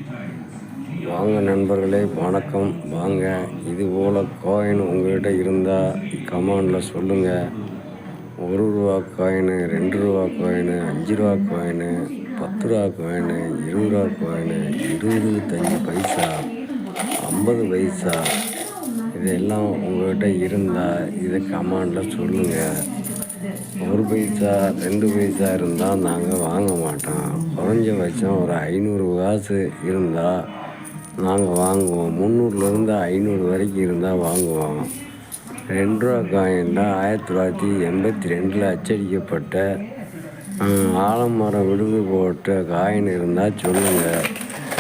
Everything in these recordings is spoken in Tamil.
வாங்க நண்பர்களே, வணக்கம். வாங்க, இது போல் காயின் உங்கள்கிட்ட இருந்தால் கமெண்டில் சொல்லுங்கள். ரூபா காயினு, ரூபா காயினு, ரூபா காயினு, ரூபா காயினு, ரூபா காயினு, 25 பைசா, 50 பைசா, இதெல்லாம் உங்கள்கிட்ட இருந்தால் இதை கமெண்டில் சொல்லுங்கள். 1 பைசா 2 பைசா இருந்தால் நாங்கள் வாங்க மாட்டோம். குறைஞ்சபட்சம் ஒரு 500 காசு இருந்தால் நாங்கள் வாங்குவோம். 300லேருந்து 500 வரைக்கும் இருந்தால் வாங்குவோம். 2 ரூபா காயின்னா 1982 அச்சடிக்கப்பட்ட ஆலமரம் விடுது போட்ட காயின் இருந்தால் சொல்லுங்கள்.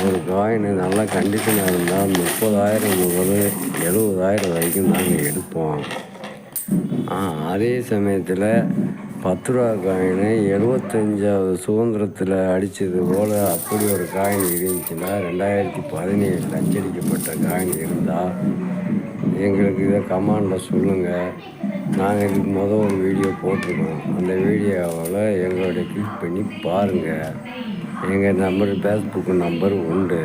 ஒரு காயின் நல்லா கண்டிஷனாக இருந்தால் 30,000 முதல் 70,000 வரைக்கும் நாங்கள் எடுப்போம். அதே சமயத்தில் 10 ரூபா காயின் 75வது சுதந்திரத்தில் அடித்தது போல் அப்படி ஒரு காயின் இருந்துச்சுன்னா 2017 அச்சடிக்கப்பட்ட காயின் இருந்தால் எங்களுக்கு இதை கமெண்டில் சொல்லுங்கள். நாங்கள் இதுக்கு ஒரு வீடியோ போட்டிருக்கோம். அந்த வீடியோவில் எங்களுடைய கிளிக் பண்ணி பாருங்கள். எங்கள் நம்பர் ஃபேஸ்புக்கு நம்பர் உண்டு.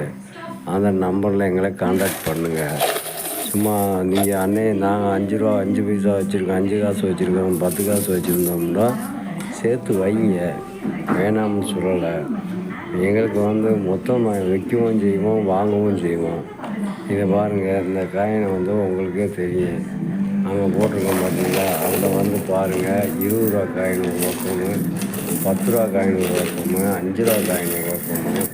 அந்த நம்பரில் எங்களை காண்டாக்ட் பண்ணுங்கள். சும்மா நீங்கள் நாங்கள் 5 ரூபா 5 பைசா வச்சுருக்கோம், 5 காசு வச்சுருக்கோம், 10 காசு வச்சுருந்தோம்னா சேர்த்து வைங்க, வேணாம்னு சொல்லலை. எங்களுக்கு மொத்தமாக விற்கவும் செய்வோம், வாங்கவும் செய்வோம். இதை பாருங்கள், இந்த காயினை உங்களுக்கே தெரியும். நாங்கள் போட்டிருக்கோம் பார்த்தீங்களா, அதில் பாருங்கள். 20 ரூபா காயின் ஒரு பக்கமும், 10 ரூபா காயின் ஒரு பக்கமும், 5 ரூபா காயின் ஒரு பக்கமும்,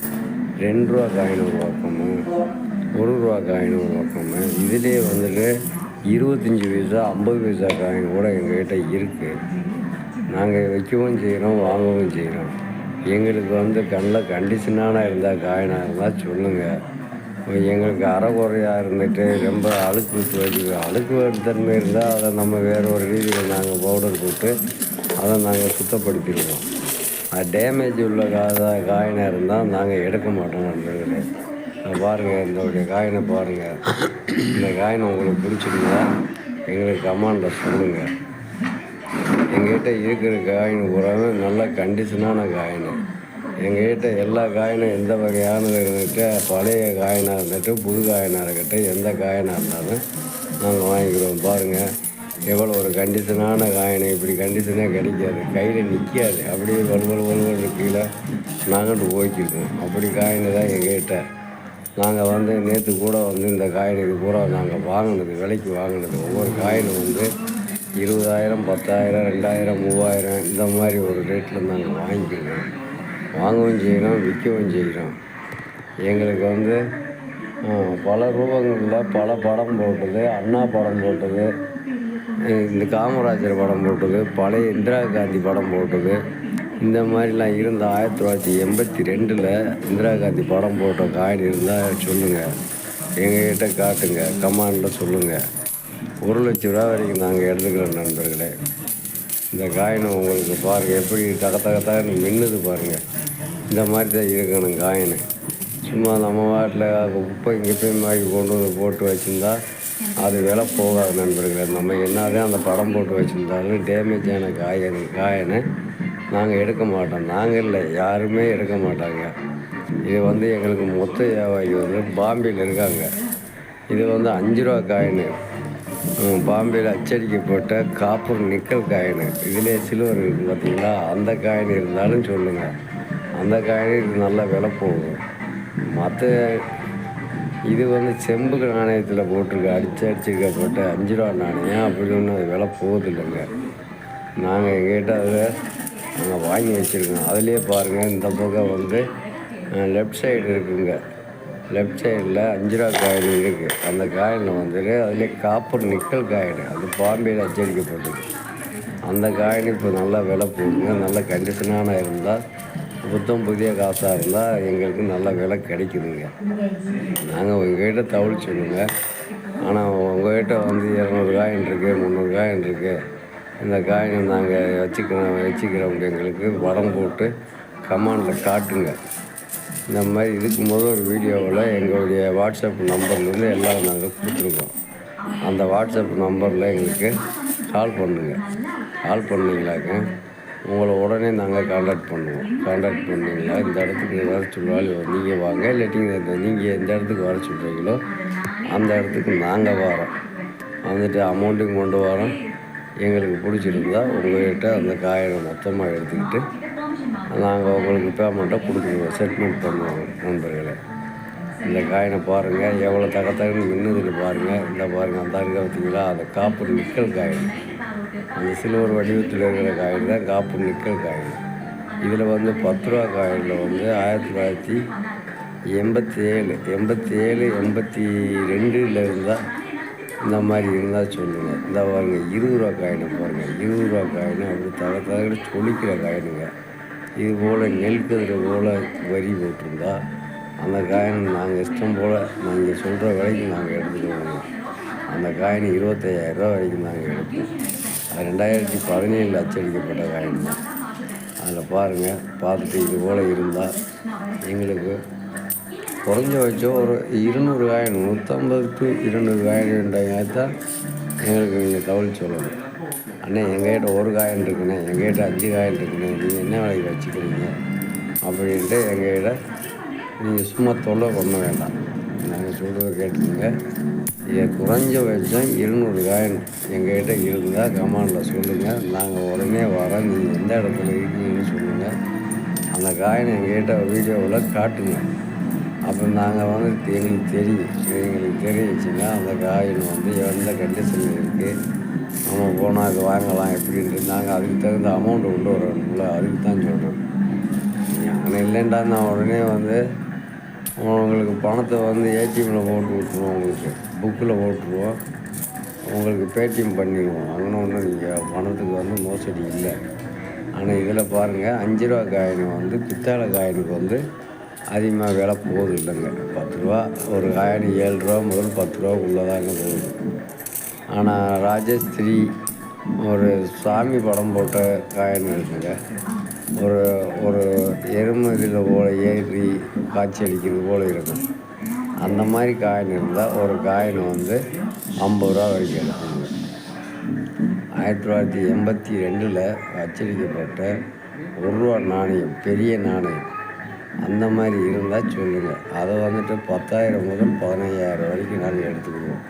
2 ரூபா காயின் ஒரு பக்கமும், 1 ரூபா காயின் ஒரு பக்கமும், இதிலே 25 பைசா 50 பைசா காயின் கூட எங்கள்கிட்ட இருக்குது. நாங்கள் வைக்கவும் செய்கிறோம், வாங்கவும் செய்கிறோம். எங்களுக்கு நல்ல கண்டிஷனான இருந்தால் காயினாக இருந்தால் சொல்லுங்கள். எங்களுக்கு அறகுறையாக இருந்துட்டு ரொம்ப அழுக்கு தன்மை இருந்தால் அதை நம்ம வேறு ஒரு ரீதியில் நாங்கள் பவுடர் போட்டு அதை நாங்கள் சுத்தப்படுத்திடுவோம். அது டேமேஜ் உள்ள காயினாக இருந்தால் நாங்கள் எடுக்க மாட்டோம். நண்பர்களே, பாருங்கள், இந்த காயினை பாருங்கள். இந்த காயின் உங்களுக்கு பிடிச்சிருந்தா எங்களுக்கு கமெண்டில் சொல்லுங்கள். எங்கள்கிட்ட இருக்கிற காயின் பூராவே நல்ல கண்டிஷனான காயின். எங்கள்கிட்ட எல்லா காயினும் எந்த வகையானது இருந்துட்டு, பழைய காயினாக இருந்துட்டு, புது காயினாக இருக்கட்டும், எந்த காயினாக இருந்தாலும் நாங்கள் வாங்கிக்கிறோம். பாருங்கள், எவ்வளோ ஒரு கண்டிஷனான காயின். இப்படி கண்டிஷனே கிடைக்காது, கையில் நிற்காது, அப்படியே வலுவல் கீழே நாங்கள் போய்க்கிருக்கோம். அப்படி காயின் தான் எங்கள்கிட்ட. நாங்கள் நேற்று கூட இந்த காயின் இது பூரா நாங்கள் வாங்கினது, விலைக்கு வாங்கினது. ஒவ்வொரு காயின் 20,000, 10,000, 2,000, 3,000 இந்த மாதிரி ஒரு ரேட்டில் நாங்கள் வாங்கிக்கிறோம். வாங்கவும் செய்கிறோம், விற்கவும் செய்கிறோம். எங்களுக்கு பல ரூபங்களில் பல படம் போட்டது, அண்ணா படம் போட்டது, இந்த காமராஜர் படம் போட்டது, பழைய இந்திரா காந்தி படம் போட்டது, இந்த மாதிரிலாம் இருந்த 1982 இந்திரா காந்தி படம் போட்ட காயின் இருந்தால் சொல்லுங்கள். எங்கள்கிட்ட காட்டுங்க, கமெண்டில் சொல்லுங்கள். 1 லட்ச ரூபா வரைக்கும் நாங்கள் எடுத்துக்கிறோம். நண்பர்களே, இந்த காயினை உங்களுக்கு பாருங்கள், எப்படி தகத்தகத்தான்னு மின்னுது பாருங்கள். இந்த மாதிரி தான் இருக்கணும் காயின். சும்மா நம்ம வாட்டில் குப்பை கிப்பையும் வாங்கி கொண்டு போட்டு வச்சுருந்தா அது விலை போகாது. நண்பர்களே, நம்ம என்னதான் அந்த படம் போட்டு வச்சுருந்தாலும் டேமேஜான காயினை நாங்கள் எடுக்க மாட்டோம். நாங்கள் இல்லை, யாருமே எடுக்க மாட்டாங்க. இது எங்களுக்கு மொத்த வியாபாரி பாம்பேயில் இருக்காங்க. இது 5 ரூபா காயின், பாம்பேயில் அச்சடிக்கப்பட்ட காப்பர் நிக்கல் காயின். இதிலே சில்வர் இருக்குது பார்த்தீங்களா, அந்த காயின் இருந்தாலும் சொல்லுங்கள். அந்த காயின் நல்ல விலை போகும். மற்ற இது செம்பு நாணயத்தில் போட்டிருக்கு, அடிச்சிருக்கப்பட்ட 5 ரூபா நாணயம். அப்படி ஒன்றும் அது விலை போகுதில்லைங்க. நாங்கள் எங்கள்கிட்ட அதில் நாங்கள் வாங்கி வச்சுருக்கோம். அதிலே பாருங்கள், இந்த பக்கம் லெஃப்ட் சைடு இருக்குங்க. லெஃப்ட் சைடில் 5 ரூபா காயின் இருக்குது. அந்த காயினில் அதிலே காப்பர் நிக்கல் காயின், அது பாம்பேயில் அச்சடிக்கப்பட்டது. அந்த காயின் இப்போ நல்லா விலை போகுதுங்க. நல்ல கண்டிஷனான இருந்தால், புத்தம் புதிய காசாக இருந்தால் எங்களுக்கு நல்ல விலை கிடைக்குதுங்க. நாங்கள் உங்கள்கிட்ட தகவல் சொல்லுங்கள். ஆனால் உங்கள்கிட்ட 200 காயின் இருக்குது, 300 காயின் இருக்குது. இந்த காயினை நாங்கள் வச்சுக்கிறவங்க எங்களுக்கு படம் போட்டு கமெண்டில் காட்டுங்க. இந்த மாதிரி இதுக்கு ஒரு வீடியோவில் எங்களுடைய வாட்ஸ்அப் நம்பர்லேருந்து எல்லாம் நாங்கள் கொடுத்துருக்கோம். அந்த வாட்ஸ்அப் நம்பரில் எங்களுக்கு கால் பண்ணுங்கள். கால் பண்ணிங்களாக்க உங்களை உடனே நாங்கள் காண்டாக்ட் பண்ணுவோம். காண்டாக்ட் பண்ணிங்களா இந்த இடத்துக்கு வர சொல்லுவாள் நீங்கள் வாங்க, இல்லாட்டி நீங்கள் எந்த இடத்துக்கு வர சொல்கிறீங்களோ அந்த இடத்துக்கு நாங்கள் வரோம். வந்துட்டு அமௌண்ட்டையும் கொண்டு வரோம். எங்களுக்கு பிடிச்சிருந்தா உங்கள்கிட்ட அந்த காயினை மொத்தமாக எடுத்துக்கிட்டு நாங்கள் உங்களுக்கு பேமெண்ட்டை கொடுத்துருவோம், செட்டில்மெண்ட் பண்ணுவோம். நண்பர்களே, இந்த காயினை பாருங்கள் எவ்வளோ தகத்தகன்னு மின்னுதுன்னு பாருங்கள். இந்த பாருங்கள் அந்த இருக்க பார்த்தீங்களா, அந்த காப்பு நிக்கல் காயின், அந்த சில்வர் வடிவத்தில் இருக்கிற காயின் தான் காப்பு நிக்கல் காயின். இதில் வந்து 10 ரூபா காயினில் வந்து 1987 82 இருந்தால் இந்த மாதிரி இருந்தால் சொல்லுங்கள். இந்த பாருங்கள் 20 ரூபா காயினை பாருங்கள். 20 ரூபா காயினை அப்படி தகத்தகன்னு சொல்லிக்கிற காயினுங்க. இது போல் நெல் கதிரை போல் வரி போட்டிருந்தா அந்த காயினை நாங்கள் இஷ்டம் போல் நாங்கள் சொல்கிற விலைக்கு நாங்கள் எடுத்துக்குவோங்க. அந்த காயின் 25,000 ரூபா வரைக்கும் நாங்கள் எடுப்போம். அது 2017 அச்சடிக்கப்பட்ட காயின் தான். அதில் பாருங்கள், பார்த்துட்டு இது போல் இருந்தால் எங்களுக்கு குறைஞ்சபட்சம் ஒரு 200 காயின், 150 to 200 காயின் தான் எங்களுக்கு நீங்கள் தகவல் சொல்லணும். அண்ணே எங்கள்கிட்ட 1 காயின் இருக்குண்ணே, எங்கள்கிட்ட 5 காயின் இருக்குண்ணே, நீங்கள் என்ன விலைக்கு வச்சுக்கிறீங்க அப்படின்ட்டு எங்கள்கிட்ட நீங்கள் சும்மா தொல்லை பண்ண வேண்டாம். நாங்கள் சொல்கிறத கேட்டுக்கோங்க. இதை குறைஞ்சபட்சம் 200 காயின் எங்கள்கிட்ட இருந்தால் கமாண்டில் சொல்லுங்கள். நாங்கள் உடனே வரோம். நீங்கள் எந்த இடத்துல இருக்கீங்கன்னு சொல்லுங்கள். அந்த காயின் எங்கள்கிட்ட வீடியோவில் காட்டுங்க. அப்புறம் நாங்கள் வந்து எங்களுக்கு தெரிஞ்சிச்சுன்னா அந்த காயின் வந்து எந்த கண்டிஷனில் இருக்குது, நம்ம போனால் அது வாங்கலாம் எப்படின்ட்டு நாங்கள் அதுக்கு தகுந்த அமௌண்ட்டு கொண்டு வரணும்ல, அதுக்கு தான் சொல்கிறோம். அங்கே இல்லைண்டா நான் உடனே வந்து உங்களுக்கு பணத்தை வந்து ஏடிஎம்மில் போட்டு விட்ருவோம், உங்களுக்கு புக்கில் போட்டுருவோம், உங்களுக்கு பேடிஎம் பண்ணிடுவோம். அங்கே ஒன்றும் நீங்கள் பணத்துக்கு வந்து மோசடி இல்லை. ஆனால் இதில் பாருங்கள், 5 ரூபா காயின் வந்து பித்தாளை காயினுக்கு வந்து அதிகமாக விலை போகுது இல்லைங்க. 10 ரூபா ஒரு காயின் 7 ரூபா முதல் 10 ரூபாக்குள்ளே தாங்க போகுது. ஆனால் ராஜஸ்ரீ ஒரு சாமி படம் போட்ட காயின் இருக்குங்க. ஒரு எருமை இதில் போல் ஏறி காட்சி அளிக்கிறது போல் இருக்கும். அந்த மாதிரி காயின் இருந்தால் ஒரு காயின் வந்து 50 ரூபா வரைக்கும் எடுக்குங்க. 1982 அச்சடிக்கப்பட்ட 1 ரூபா நாணயம், பெரிய நாணயம் அந்த மாதிரி இருந்தால் சொல்லுங்கள். அதை வந்துட்டு 10,000 முதல் 15,000 வரைக்கும் நாங்கள் எடுத்துக்குவோம்.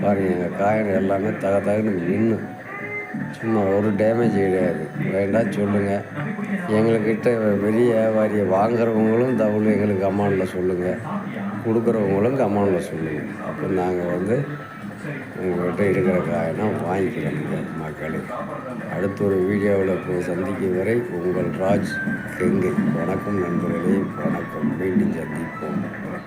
பாருங்கள், எங்கள் காயின் எல்லாமே தகன்னு நின்று சும்மா ஒரு டேமேஜ் கிடையாது. வேண்டாம் சொல்லுங்கள். எங்கள்கிட்ட பெரிய வியாபாரியை வாங்குறவங்களும் தகவல் எங்களுக்கு கமாண்டில் சொல்லுங்கள், கொடுக்குறவங்களும் கமாண்டில் சொல்லுங்கள். அப்போ நாங்கள் வந்து உங்கள்கிட்ட இருக்கிற காயினை வாங்கிக்கிறோங்க மக்களே. அடுத்த ஒரு வீடியோவில் சந்திக்கும் வரை உங்கள் ராஜ் கெங்கை. வணக்கம் நண்பர்களே, வணக்கம். மீண்டும் சந்திப்போம்.